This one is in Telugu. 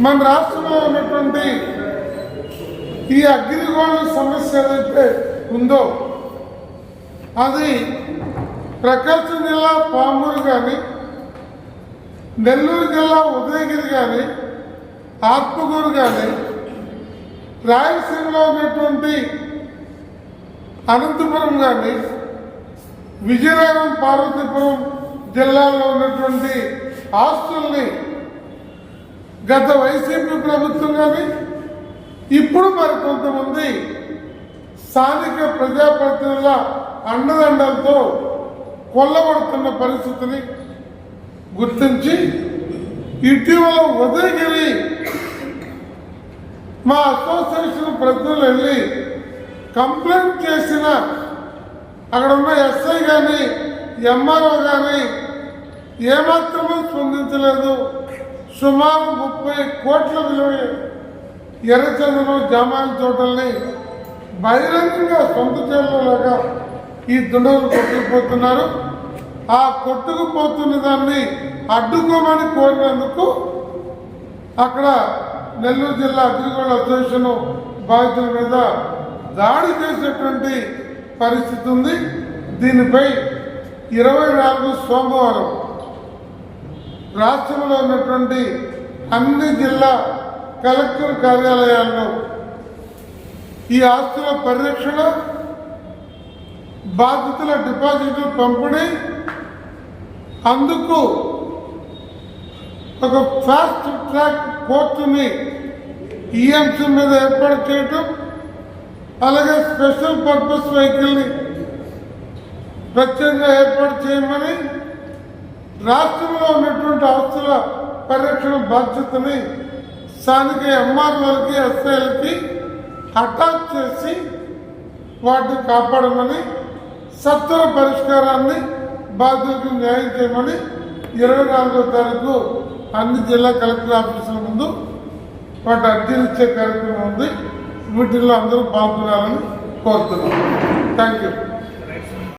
మన రాష్ట్రంలో ఉన్నటువంటి ఈ అగ్నిగోళ సమస్య ఏదైతే ఉందో అది ప్రకాశం జిల్లా పామూరు కానీ, నెల్లూరు జిల్లా ఉదయగిరి కానీ, ఆత్మకూరు కానీ, రాయలసీమలో ఉన్నటువంటి అనంతపురం కానీ, విజయనగరం పార్వతీపురం జిల్లాల్లో ఉన్నటువంటి ఆస్తుల్ని గత వైసీపీ ప్రభుత్వం కానీ ఇప్పుడు మరి కొంతమంది స్థానిక ప్రజాప్రతినిధుల అండదండలతో కొల్లగొడుతున్న పరిస్థితిని గుర్తించి ఇటీవల ఉదయగిరి మా అసోసియేషన్ ప్రతినిధులు వెళ్ళి కంప్లైంట్ చేసిన అక్కడ ఉన్న ఎస్ఐ కానీ ఎంఆర్ఓ కానీ ఏమాత్రమూ స్పందించలేదు. సుమారు 30 కోట్ల విలువ ఎర్రచందనం జామాయిల తోటల్ని బహిరంగంగా సొంత చేతులలాగా ఈ దుండగులు కొట్టుకుపోతున్నారు. ఆ కొట్టుకుపోతున్న దాన్ని అడ్డుకోమని కోరినందుకు అక్కడ నెల్లూరు జిల్లా అగ్రిగోల్డ్ అసోసియేషన్ బాధితుల మీద దాడి చేసేటువంటి పరిస్థితి ఉంది. దీనిపై 24 సోమవారం రాష్ట్రంలో ఉన్నటువంటి అన్ని జిల్లా కలెక్టర్ కార్యాలయాల్లో ఈ ఆస్తుల పరిరక్షణ, బాధితుల డిపాజిట్లు పంపిణీ, అందుకు ఒక ఫాస్ట్ ట్రాక్ కోర్టుని ఈఎంసీ మీద ఏర్పాటు చేయటం, అలాగే స్పెషల్ పర్పస్ వెహికల్ని ప్రత్యేకంగా ఏర్పాటు చేయమని రాష్ట్రంలో ఉన్నటువంటి ఆస్తుల పరిరక్షణ బాధ్యతని స్థానిక ఎంఆర్ఓలకి, ఎస్ఐలకి అటాచ్ చేసి వాటిని కాపాడమని, సత్వర పరిష్కారాన్ని బాధ్యులకు న్యాయం చేయమని 24వ తారీఖు అన్ని జిల్లా కలెక్టర్ ఆఫీసుల ముందు వాటి అర్జీలు ఇచ్చే కార్యక్రమం ఉంది. వీటిల్లో అందరూ పాల్గొనాలని కోరుతున్నాం. Thank you.